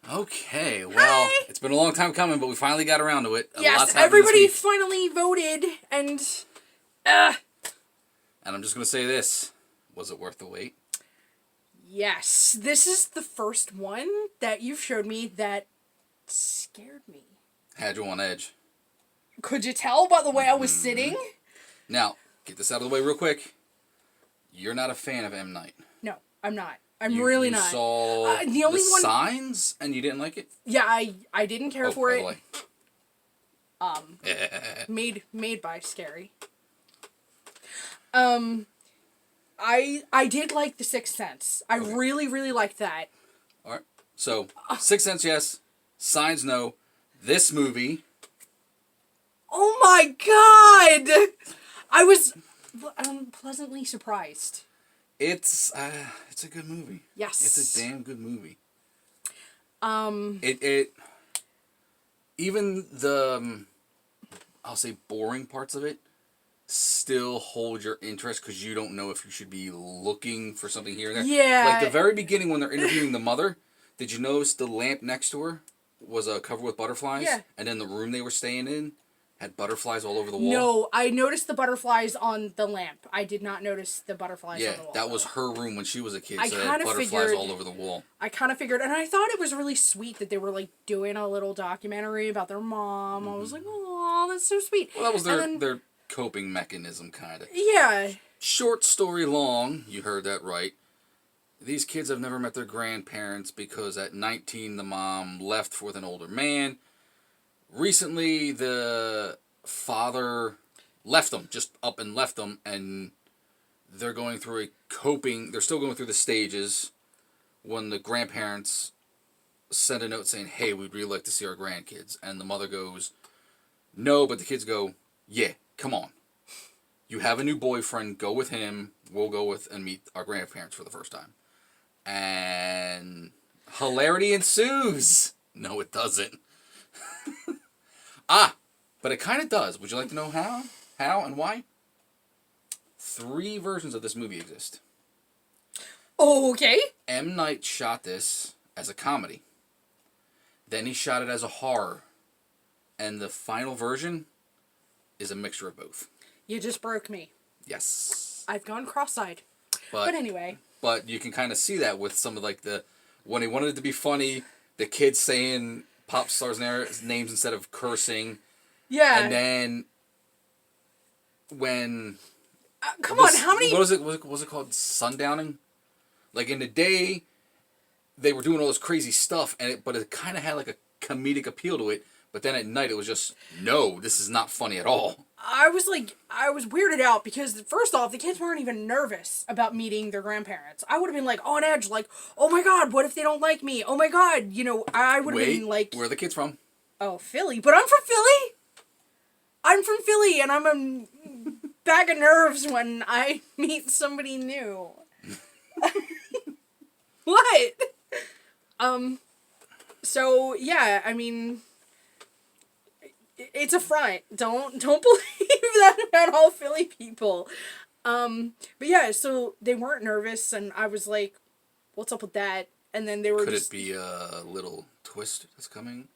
Okay, well, Hi. it's been a long time coming, but we finally got around to it. Yes, happened this everybody week. finally voted, and uh, And I'm just going to say this. Was it worth the wait? yes, this is the first one that you've showed me that scared me. Had you on edge. Could you tell by the way I was sitting? Now, get this out of the way real quick. You're not a fan of M. Night. No, I'm not. I'm really not. You saw the only one. Signs and you didn't like it? Yeah, I didn't care for by it. the way. Made by Scary. I did like The Sixth Sense. I really liked that. All right. So, Sixth Sense, yes. Signs, no. This movie. Oh my god! I was pleasantly surprised. It's a good movie. Yes. It's a damn good movie. It even the I'll say boring parts of it still hold your interest because you don't know if you should be looking for something here and there. Yeah. Like the very beginning when they're interviewing the mother, did you notice the lamp next to her was covered with butterflies? Yeah. And then the room they were staying in had butterflies all over the wall? No, I noticed the butterflies on the lamp. I did not notice the butterflies on the wall. Yeah, that was her room when she was a kid. I So they had butterflies figured, all over the wall. I kind of figured, and I thought it was really sweet that they were like doing a little documentary about their mom. Mm-hmm. I was like, oh, that's so sweet. Well, that was their coping mechanism, kind of. Yeah. Short story long, you heard that right. These kids have never met their grandparents because at 19 the mom left with an older man. Recently the father left them, just up and left them, and they're going through they're still going through the stages when the grandparents send a note saying, hey, we'd really like to see our grandkids. And the mother goes, no, but the kids go, yeah, come on. You have a new boyfriend, go with him, we'll go with and meet our grandparents for the first time. And hilarity ensues. No, it doesn't. But it kind of does. Would you like to know how? How and why? 3 versions of this movie exist. Okay. M. Night shot this as a comedy. Then he shot it as a horror. And the final version is a mixture of both. You just broke me. Yes. I've gone cross-eyed. But anyway. But you can kind of see that with some of like when he wanted it to be funny, the kids saying pop stars' names instead of cursing. Yeah. And then when come on, how many? What was it called? Sundowning. Like in the day, they were doing all this crazy stuff, but it kind of had like a comedic appeal to it. But then at night, it was just no, this is not funny at all. I was weirded out because first off, the kids weren't even nervous about meeting their grandparents. I would have been like on edge, like, oh my god, what if they don't like me? Oh my god, I would have been like, where are the kids from? Oh, Philly, but I'm from Philly. I'm from Philly, and I'm a bag of nerves when I meet somebody new. What? So yeah, I mean, it's a front. Don't believe that about all Philly people. But yeah, so they weren't nervous, and I was like, "What's up with that?" And then they were. Could it be a little twist that's coming?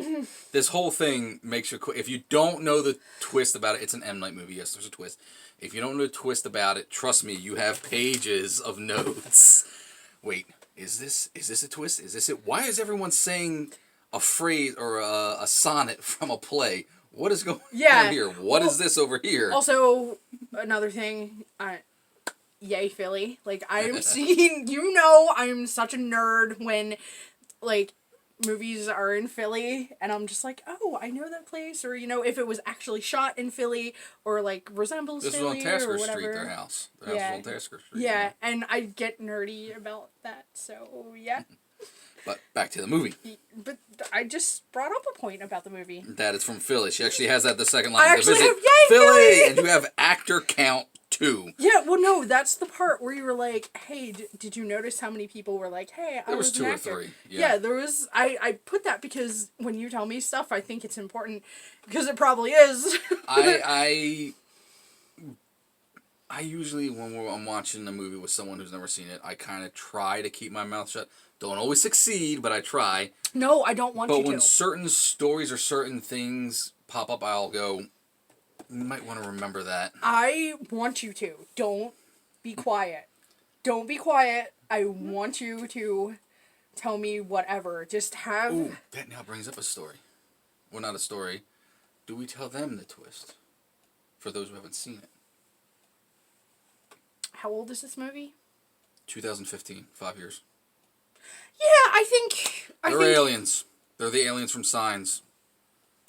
This whole thing makes you. If you don't know the twist about it, it's an M. Night movie. Yes, there's a twist. If you don't know the twist about it, trust me, you have pages of notes. Wait, is this a twist? Is this it? Why is everyone saying a phrase or a sonnet from a play? What is going on here? What is this over here? Also, another thing, yay Philly. Like, I'm I'm such a nerd when, like, movies are in Philly, and I'm just like, oh, I know that place, or, if it was actually shot in Philly, or, like, resembles Philly, or whatever. This was on Tasker Street, their house. Their house was on Tasker Street. Yeah, and I get nerdy about that, so, yeah. But back to the movie. But I just brought up a point about the movie. That it's from Philly. She actually has that the second line. I actually have, yay, Philly! And you have actor count 2. Yeah, well, no, that's the part where you were like, hey, did you notice how many people were like, hey, I was 2 an or actor? 3. Yeah, there was, I put that because when you tell me stuff, I think it's important, because it probably is. I usually, when I'm watching a movie with someone who's never seen it, I kind of try to keep my mouth shut. Don't always succeed, but I try. No, I don't want But you when to. certain stories or certain things pop up, I'll go, you might want to remember that. I want you to. Don't be quiet. Don't be quiet. I want you to tell me whatever. Just have. Ooh, that now brings up a story. Well, not a story. Do we tell them the twist? For those who haven't seen it. How old is this movie? 2015, 5 years. Yeah, I think. They're aliens. They're the aliens from Signs.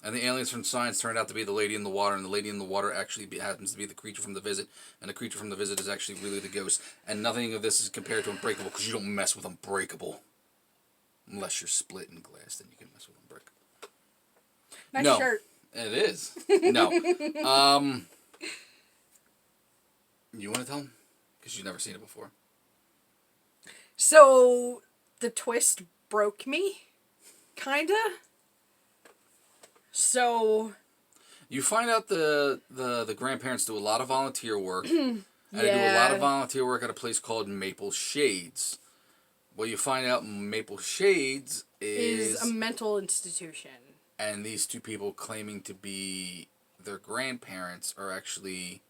And the aliens from Signs turned out to be the lady in the water, and the lady in the water actually happens to be the creature from The Visit, and the creature from The Visit is actually really the ghost. And nothing of this is compared to Unbreakable, because you don't mess with Unbreakable. Unless you're split in glass, then you can mess with Unbreakable. Nice No. shirt. It is. No. You want to tell them? Because you've never seen it before. So, the twist broke me. Kinda. So. You find out the grandparents do a lot of volunteer work. And they do a lot of volunteer work at a place called Maple Shades. Well, you find out Maple Shades Is a mental institution. And these two people claiming to be their grandparents are actually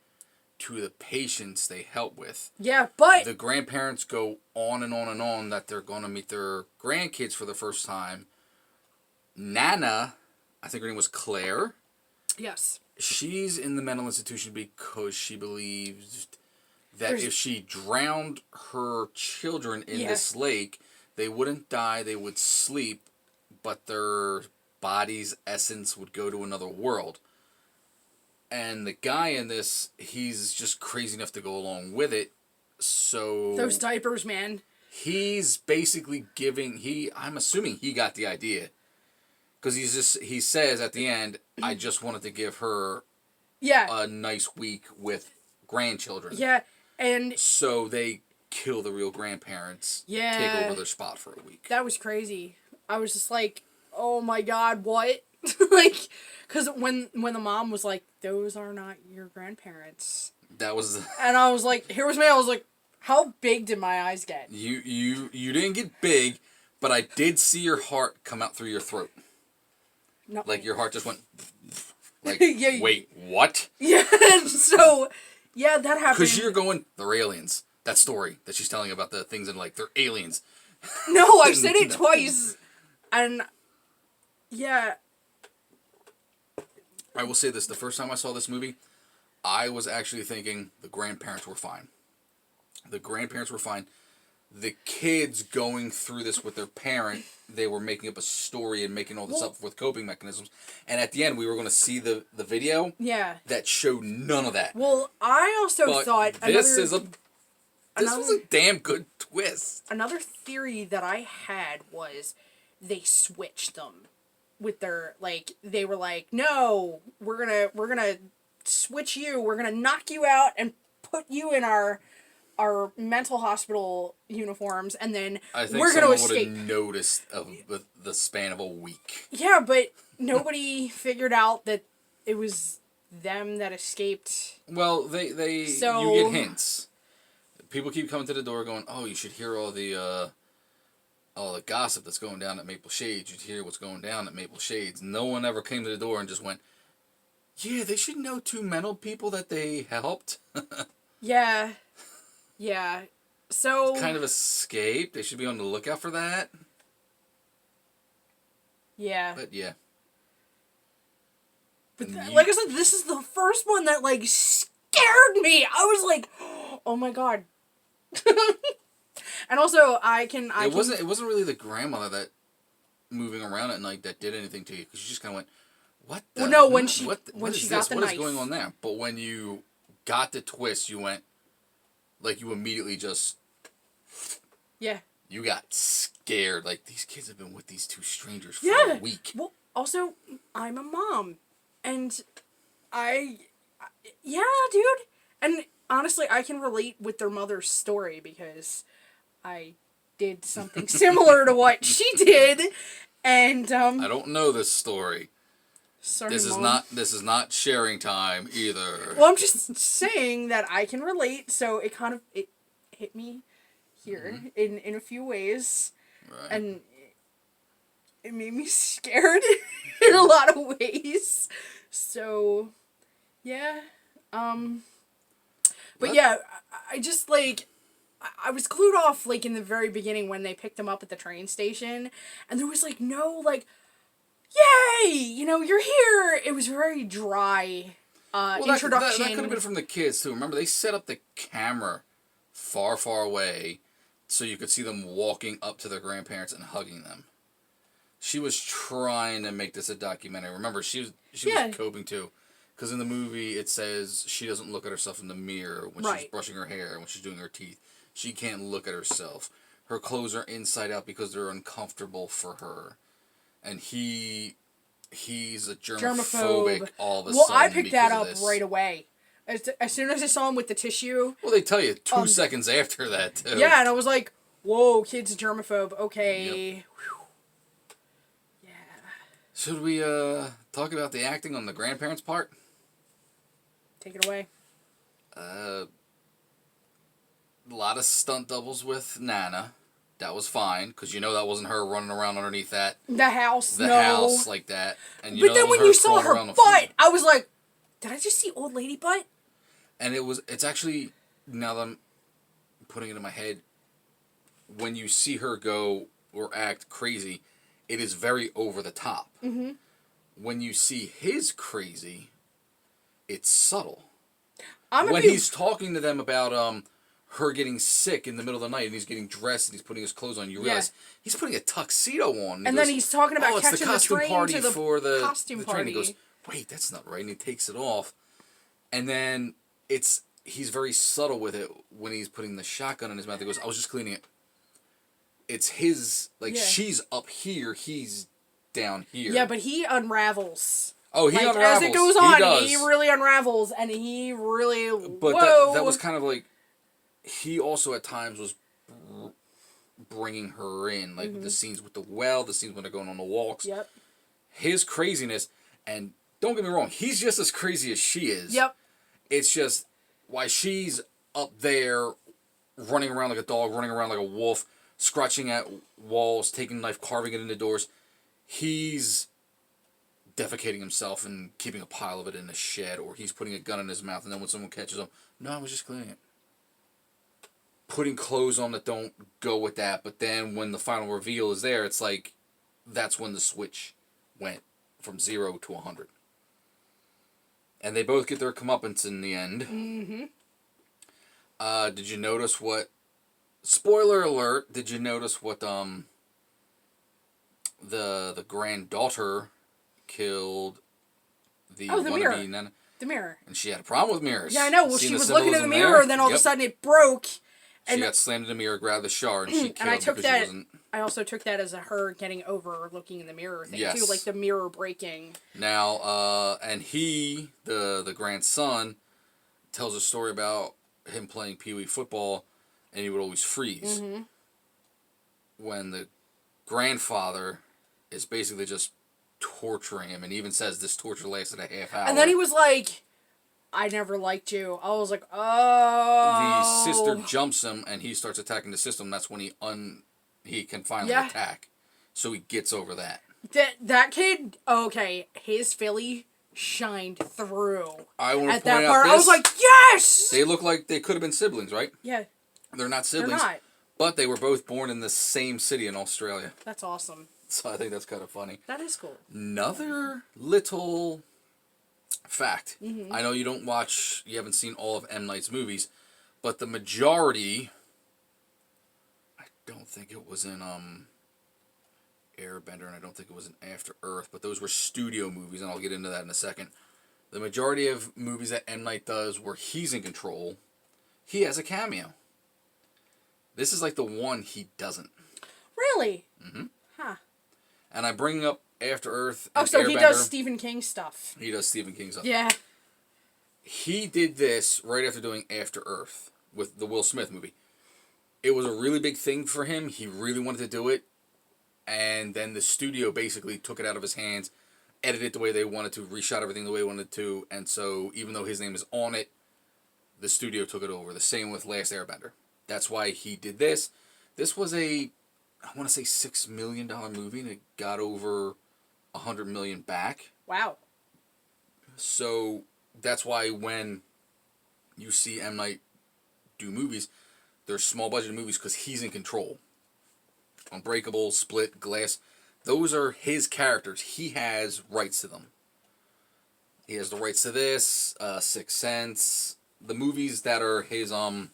two of the patients they help with. Yeah, but... The grandparents go on and on and on that they're going to meet their grandkids for the first time. Nana, I think her name was Claire. Yes. She's in the mental institution because she believes that if she drowned her children in this lake, they wouldn't die, they would sleep, but their body's essence would go to another world. And the guy in this, he's just crazy enough to go along with it. So those diapers, man. He's basically I'm assuming he got the idea. Because he says at the end, I just wanted to give her a nice week with grandchildren. Yeah, and... So they kill the real grandparents. Yeah. Take over their spot for a week. That was crazy. I was just like, oh my god, what? Like, because when the mom was like, those are not your grandparents. That was... And I was like, here was me, I was like, how big did my eyes get? You didn't get big, but I did see your heart come out through your throat. No. Like, your heart just went... Like, Yeah, wait, what? Yeah, so, yeah, that happened. Because you're going, they're aliens. That story that she's telling about the things in, like, they're aliens. No, I said it twice. And, yeah. I will say this. The first time I saw this movie, I was actually thinking the grandparents were fine. The grandparents were fine. The kids going through this with their parent, they were making up a story and making all this up with coping mechanisms. And at the end, we were going to see the video that showed none of that. Well, I also thought this was a damn good twist. Another theory that I had was they switched them with their, like, they were like, no, we're gonna switch you, we're gonna knock you out and put you in our mental hospital uniforms, and then we're gonna escape. Would have noticed the span of a week. Yeah, but nobody figured out that it was them that escaped. Well, you get hints. People keep coming to the door going, oh, you should hear all the gossip that's going down at Maple Shades. You'd hear what's going down at Maple Shades. No one ever came to the door and just went, yeah, they should know two mental people that they helped. Yeah. Yeah. So... Kind of escaped. They should be on the lookout for that. Yeah. But, yeah. But like I said, this is the first one that, like, scared me. I was like, oh my god. And also, It wasn't really the grandmother that moving around at night that did anything to you, because you just kind of went, what the... Well, no, when she got the What knife. is going on there? But when you got the twist, you went, like, you immediately just... Yeah. You got scared. Like, these kids have been with these two strangers for a week. Well, also, I'm a mom. And yeah, dude. And honestly, I can relate with their mother's story because I did something similar to what she did. And, I don't know this story. Sorry, this Mom. is not sharing time either. Well, I'm just saying that I can relate, so it hit me here in a few ways. Right. And it made me scared in a lot of ways. So, yeah. But Let- yeah, I just like I was clued off like in the very beginning when they picked him up at the train station, and there was like no like, yay, you're here. It was very dry. Well, Introduction. that could have been from the kids too. Remember, they set up the camera far, far away so you could see them walking up to their grandparents and hugging them. She was trying to make this a documentary. Remember, she Yeah. was coping too, because in the movie it says she doesn't look at herself in the mirror when she's Right. brushing her hair, when she's doing her teeth. She can't look at herself. Her clothes are inside out because they're uncomfortable for her, and he's a germophobic all of a Well, sudden. I picked that because up of this. right away. As soon as I saw him with the tissue. Well, they tell you 2 seconds after that too. Yeah, and I was like, whoa, kid's a germaphobe. Okay. Yep. Whew. Yeah. Should we talk about the acting on the grandparents' part? Take it away. A lot of stunt doubles with Nana. That was fine, because that wasn't her running around underneath the The house, no. house like that. And But then that was when her you saw crawling her around the butt, floor. I was like, did I just see old lady butt? And it's actually, now that I'm putting it in my head, when you see her go or act crazy, it is very over the top. Mm-hmm. When you see his crazy, it's subtle. I'm When he's talking to them about her getting sick in the middle of the night and he's getting dressed and he's putting his clothes on, you realize he's putting a tuxedo on. And then he's talking about it's the catching the costume train party to the for the costume the train. He party. goes, wait, that's not right, and he takes it off. And then he's very subtle with it when he's putting the shotgun in his mouth. He goes, I was just cleaning it. It's his, she's up here, he's down here. Yeah, but he unravels. Oh, he unravels. As it goes on, he does. he really unravels, and he really. But whoa. that was kind of like, he also at times was bringing her in, like the scenes with the well, the scenes when they're going on the walks. Yep. His craziness, and don't get me wrong, he's just as crazy as she is. Yep. It's just why she's up there running around like a dog, running around like a wolf, scratching at walls, taking a knife, carving it into doors. He's defecating himself and keeping a pile of it in the shed, or he's putting a gun in his mouth, and then when someone catches him, no, I was just cleaning it. Putting clothes on that don't go with that, but then when the final reveal is there, it's like, that's when the switch went from 0 to 100. And they both get their comeuppance in the end. Mm-hmm. Did you notice what... Spoiler alert, did you notice what, the granddaughter killed the mirror. wannabe Nana? The mirror. And she had a problem with mirrors. Yeah, I know. Well, Seen she the was looking in symbolism the mirror, there? and then all of a Yep. sudden it broke. She got slammed in the mirror, grabbed the shard, and she killed And I took because she that. wasn't... I also took that as her getting over looking in the mirror thing Yes. too, like the mirror breaking. Now, and he, the grandson, tells a story about him playing Pee-wee football, and he would always freeze. Mm-hmm. When the grandfather is basically just torturing him, and even says this torture lasted a half hour. And then he was like, I never liked you. I was like, oh. The sister jumps him, and he starts attacking the system. That's when he can finally attack. So he gets over that. That kid, okay, his Philly shined through. I want to At point that out part, this. I was like, yes! They look like they could have been siblings, right? Yeah, They're not they're siblings. not. But they were both born in the same city in Australia. That's awesome. So I think that's kind of funny. That is cool. Another little fact. Mm-hmm. I know you haven't seen all of M. Night's movies, but the majority, I don't think it was in Airbender, and I don't think it was in After Earth, but those were studio movies, and I'll get into that in a second. The majority of movies that M. Night does where he's in control, he has a cameo. This is like the one he doesn't. Really? Mm-hmm. Huh. And I bring up After Earth Oh, and so Airbender. he does Stephen King stuff. He does Stephen King stuff. Yeah. He did this right after doing After Earth with the Will Smith movie. It was a really big thing for him. He really wanted to do it. And then the studio basically took it out of his hands, edited it the way they wanted to, reshot everything the way they wanted to. And so even though his name is on it, the studio took it over. The same with Last Airbender. That's why he did this. This was a I want to say $6 million movie, and it got over $100 million back. Wow. So that's why when you see M. Night do movies, they're small budget movies because he's in control. Unbreakable, Split, Glass, those are his characters. He has rights to them. He has the rights to this, Sixth Sense, the movies that are his. I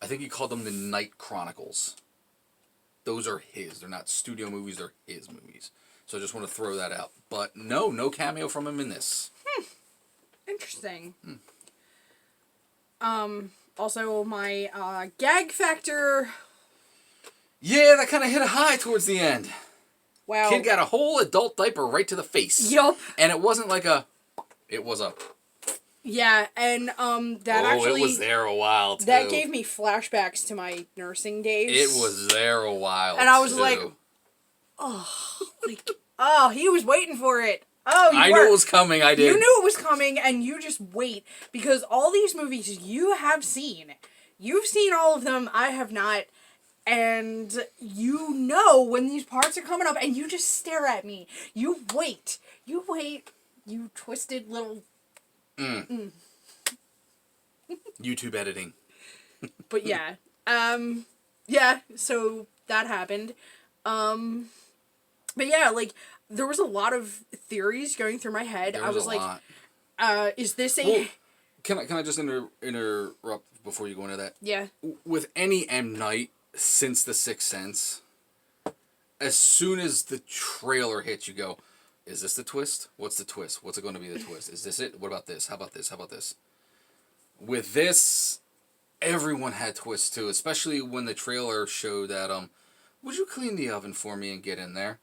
think he called them the Night Chronicles. Those are his. They're not studio movies. They're his movies. So I just want to throw that out. But no cameo from him in this. Interesting. Also, my gag factor. Yeah, that kind of hit a high towards the end. Wow. Kid got a whole adult diaper right to the face. Yup. And it wasn't like a... It was a... Yeah, and that actually... it was there a while, too. That gave me flashbacks to my nursing days. It was there a while, and I was too. like, oh, he was waiting for it. Oh, I knew it was coming, I did. You knew it was coming, and you just wait. Because all these movies you have seen. You've seen all of them, I have not. And you know when these parts are coming up, and you just stare at me. You wait. You wait. You twisted little... YouTube editing. But yeah. Yeah, so that happened. But yeah, like, there was a lot of theories going through my head. There I was a like, lot. Is this a... Well, can I just interrupt before you go into that? Yeah. With any M. Night, since The Sixth Sense, as soon as the trailer hits, you go, is this the twist? What's the twist? What's it going to be the twist? Is this it? What about this? How about this? How about this? With this, everyone had twists too, especially when the trailer showed that, would you clean the oven for me and get in there?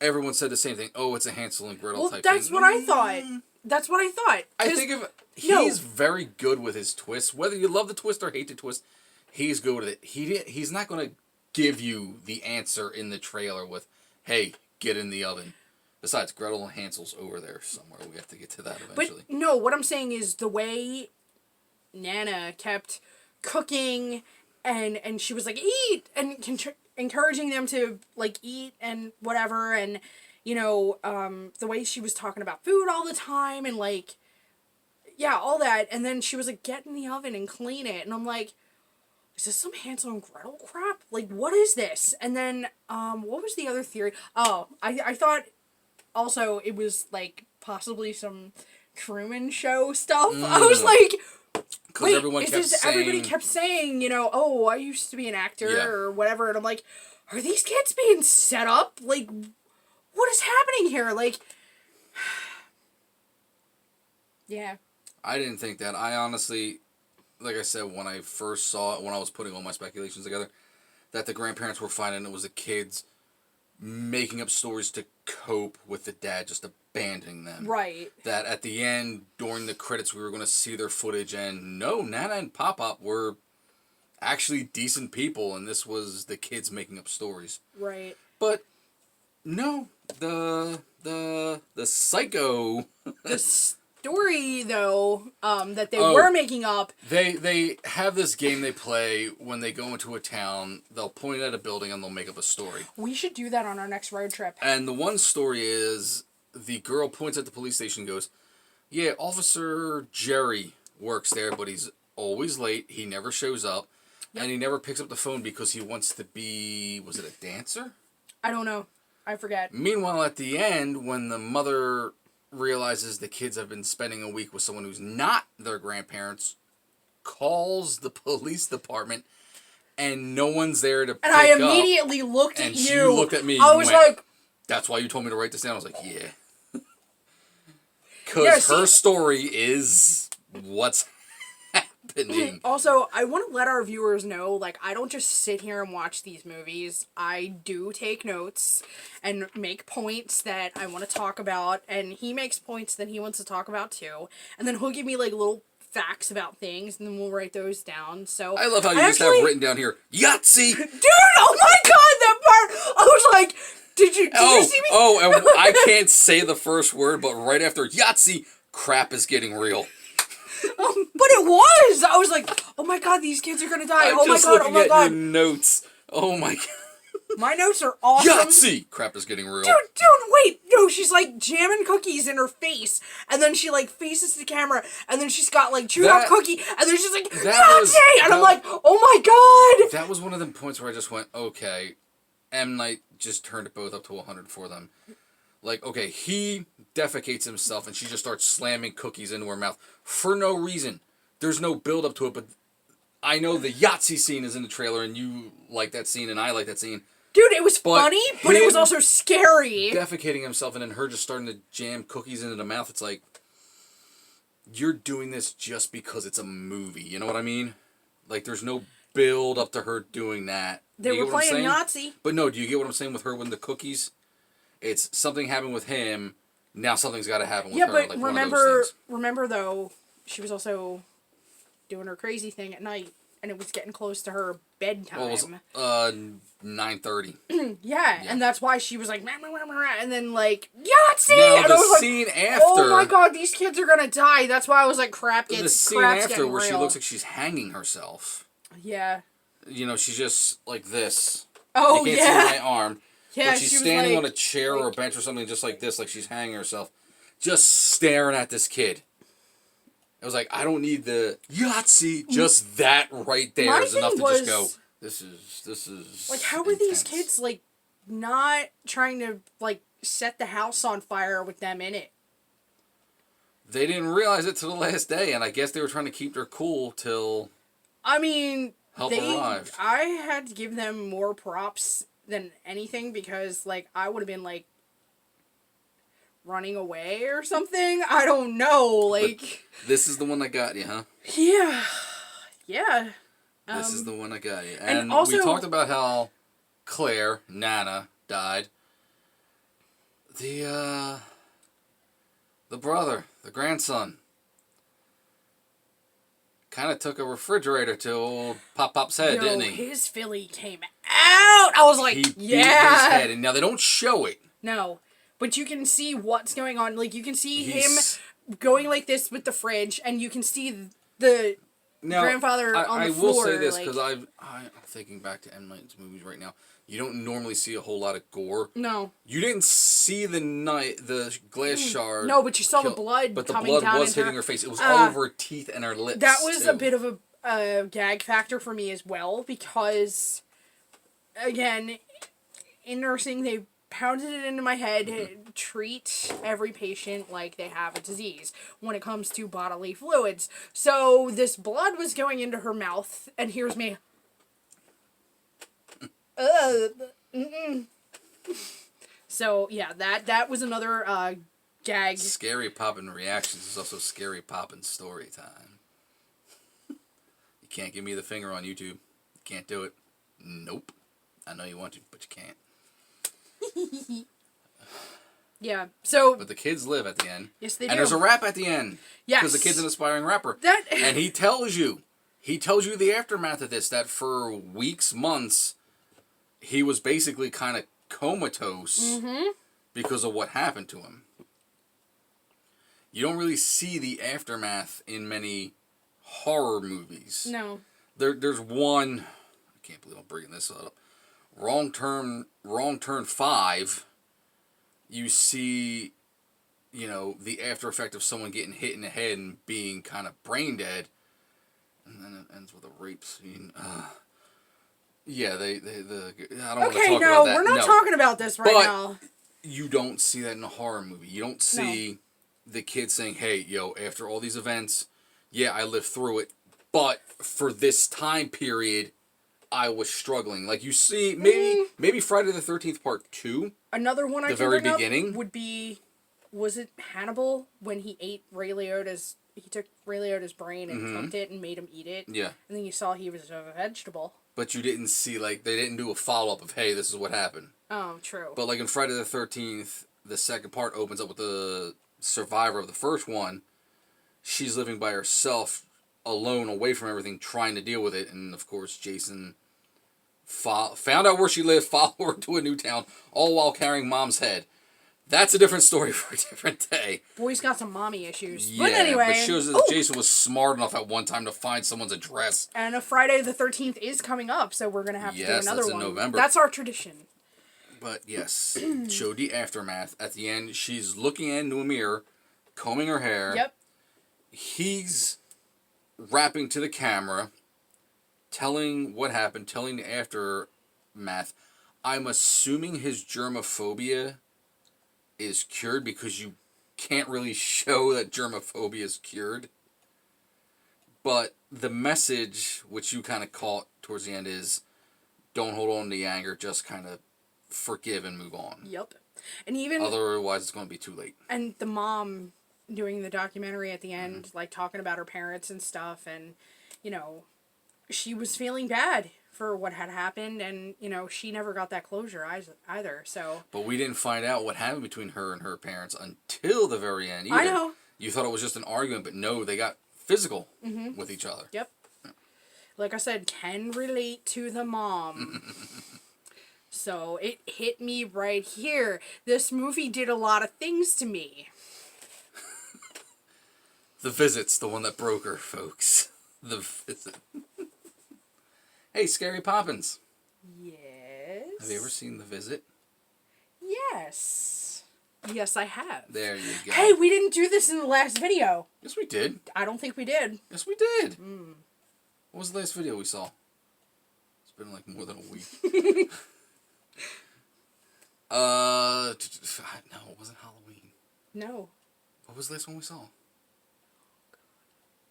Everyone said the same thing. Oh, it's a Hansel and Gretel type thing. Well, that's what I thought. That's what I thought. I think he's very good with his twists. Whether you love the twist or hate the twist, he's good with it. He's not going to give you the answer in the trailer with, hey, get in the oven. Besides, Gretel and Hansel's over there somewhere. We have to get to that eventually. But no, what I'm saying is the way Nana kept cooking and she was like, eat! And encouraging them to, like, eat and whatever. And, you know, the way she was talking about food all the time and, like, yeah, all that. And then she was like, get in the oven and clean it. And I'm like, is this some Hansel and Gretel crap? Like, what is this? And then, what was the other theory? Oh, I thought also it was, like, possibly some Truman Show stuff. I was like, wait, everybody kept saying, you know, oh, I used to be an actor or whatever. And I'm like, are these kids being set up? Like, what is happening here? Like, yeah. I didn't think that. I honestly, like I said, when I first saw it, when I was putting all my speculations together, that the grandparents were finding it was the kids making up stories to cope with the dad just abandoning them. Right. That at the end, during the credits, we were going to see their footage, and no, Nana and Pop-Pop were actually decent people, and this was the kids making up stories. Right. But no, the psycho. The story, though, that they were making up. They have this game they play when they go into a town. They'll point at a building and they'll make up a story. We should do that on our next road trip. And the one story is the girl points at the police station and goes, yeah, Officer Jerry works there, but he's always late. He never shows up. Yep. And he never picks up the phone because he wants to be, was it a dancer? I don't know. I forget. Meanwhile, at the end, when the mother realizes the kids have been spending a week with someone who's not their grandparents, calls the police department, and no one's there to pick up. And I immediately looked at you. And she looked at me. I was like, that's why you told me to write this down. I was like, yeah. Because her story is what's happening. Also, I want to let our viewers know, like, I don't just sit here and watch these movies. I do take notes and make points that I want to talk about, and he makes points that he wants to talk about too. And then he'll give me, like, little facts about things, and then we'll write those down. So I love how you just have written down here, Yahtzee! Dude, oh my god, that part! I was like, did you see me? Oh, and I can't say the first word, but right after Yahtzee, crap is getting real. But it was! I was like, oh my god, these kids are gonna die. Oh my god, oh my god. Your notes. Oh my god. My notes are awesome. Yahtzee! Crap is getting real. Dude, wait. No, she's like jamming cookies in her face. And then she like faces the camera. And then she's got like chewed off cookie. And then she's like, Yahtzee! And I'm like, oh my god! That was one of them points where I just went, okay, M. Night just turned it both up to 100 for them. Like, okay, he defecates himself and she just starts slamming cookies into her mouth for no reason. There's no build up to it, but I know the Yahtzee scene is in the trailer and you like that scene and I like that scene. Dude, it was funny, but it was also scary. Defecating himself and then her just starting to jam cookies into the mouth. It's like, you're doing this just because it's a movie. You know what I mean? Like, there's no build up to her doing that. They were playing Yahtzee. But no, do you get what I'm saying with her with the cookies? It's something happened with him. Now something's got to happen with her. Yeah, but like remember though, she was also doing her crazy thing at night, and it was getting close to her bedtime. Well, it was 9:30. Yeah, and that's why she was like, "Meh, meh, meh, meh," and then like Yahtzee. Now and the I was scene like, after. oh my god, these kids are gonna die. That's why I was like, crap. The scene after where she looks like she's hanging herself. Yeah. You know, she's just like this. Oh you yeah. can't see my arm. Yeah, but she's she was standing like, on a chair or a bench or something just like this, like she's hanging herself. Just staring at this kid. It was like, I don't need the Yahtzee. Just that right there is enough to just go, this is like, how were these kids, like, not trying to, like, set the house on fire with them in it? They didn't realize it till the last day, and I guess they were trying to keep their cool till I mean, help arrived. I had to give them more props than anything because, like, I would have been, like, running away or something. I don't know, like... But this is the one that got you, huh? Yeah. Yeah. This is the one that got you. And also, we talked about how Claire, Nana, died. The brother, the grandson, kind of took a refrigerator to old Pop's head, didn't he? His Philly came out. I was like, he beat yeah. his head. And now they don't show it. No, but you can see what's going on. Like, you can see him going like this with the fridge, and you can see the grandfather on the floor. I will say this, because I'm thinking back to M. Night's movies right now. You don't normally see a whole lot of gore. No. You didn't see the glass shard. No, but you saw the blood but coming down. But the blood was hitting her face. It was all over her teeth and her lips. That was a bit of a gag factor for me as well, because, again, in nursing, they pounded it into my head, treat every patient like they have a disease when it comes to bodily fluids. So this blood was going into her mouth, and here's me. So yeah, that was another gag. Scary Poppin' reactions is also Scary Poppin' story time. You can't give me the finger on YouTube. You can't do it. Nope. I know you want to, but you can't. Yeah. So. But the kids live at the end. Yes, they do. And there's a rap at the end. Yes. Because the kid's an aspiring rapper. And he tells you the aftermath of this, that for weeks, months, he was basically kind of comatose because of what happened to him. You don't really see the aftermath in many horror movies. No. There's one, I can't believe I'm bringing this up, Wrong Turn 5, you see, the after effect of someone getting hit in the head and being kind of brain dead, and then it ends with a rape scene. Yeah, I don't want to talk about that. Okay, no, we're not talking about this right now. You don't see that in a horror movie. You don't see the kid saying, hey, after all these events, yeah, I lived through it, but for this time period, I was struggling. Like, you see, maybe Friday the 13th Part 2. Another one I can bring up would be, was it Hannibal, when he ate Ray Liotta's, he took Ray Liotta's brain and cooked it and made him eat it? Yeah. And then you saw he was a vegetable. But you didn't see, they didn't do a follow-up of, hey, this is what happened. Oh, true. But, in Friday the 13th, the second part opens up with the survivor of the first one. She's living by herself, alone, away from everything, trying to deal with it. And, of course, Jason found out where she lived, followed her to a new town, all while carrying Mom's head. That's a different story for a different day. Boy's got some mommy issues. Yeah, But anyway. but shows that Jason was smart enough at one time to find someone's address. And a Friday the 13th is coming up, so we're going to have to do another that's in one. November. That's our tradition. But yes, showed the aftermath. At the end, she's looking into a mirror, combing her hair. Yep. He's rapping to the camera, telling what happened, telling the aftermath. I'm assuming his germophobia is cured because you can't really show that germophobia is cured. But the message, which you kind of caught towards the end, is don't hold on to the anger, just kind of forgive and move on. Yep. And even... Otherwise, it's going to be too late. And the mom doing the documentary at the end, like talking about her parents and stuff, and, you know, she was feeling bad for what had happened, and, you know, she never got that closure either, so... But we didn't find out what happened between her and her parents until the very end either. I know. You thought it was just an argument, but no, they got physical with each other. Yep. Like I said, can relate to the mom. So it hit me right here. This movie did a lot of things to me. The Visit's the one that broke her, folks. The Visit. Hey, Scary Poppins. Yes. Have you ever seen The Visit? Yes. Yes, I have. There you go. Hey, we didn't do this in the last video. Yes, we did. I don't think we did. Yes, we did. What was the last video we saw? It's been like more than a week. No, it wasn't Halloween. No. What was the last one we saw?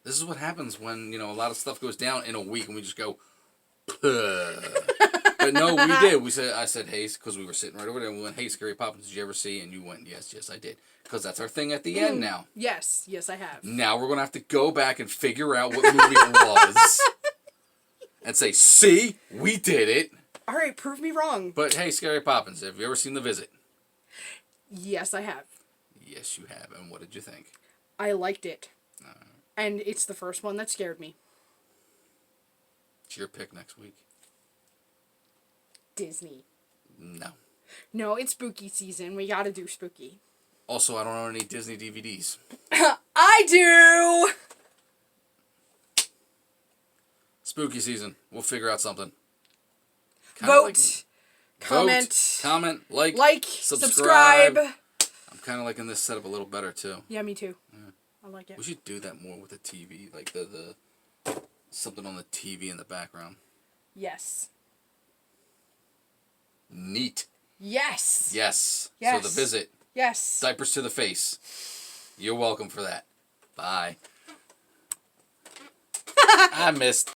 This is what happens when, you know, a lot of stuff goes down in a week and we just go, But no, we did. I said, hey, because we were sitting right over there and we went, hey, Scary Poppins, did you ever see? And you went, yes, I did. Because that's our thing at the end now. Yes, I have. Now we're going to have to go back and figure out what movie it was. And say, see, we did it. All right, prove me wrong. But hey, Scary Poppins, have you ever seen The Visit? Yes, I have. Yes, you have. And what did you think? I liked it. And it's the first one that scared me. It's your pick next week. Disney. No. No, it's spooky season. We gotta do spooky. Also, I don't own any Disney DVDs. I do! Spooky season. We'll figure out something. Vote. Comment. Comment. Like. Subscribe. I'm kind of liking this setup a little better, too. Yeah, me too. Yeah. I like it. We should do that more with the TV. Like the something on the TV in the background. Yes. Neat. Yes. Yes. Yes. So The Visit. Yes. Diapers to the face. You're welcome for that. Bye. I missed.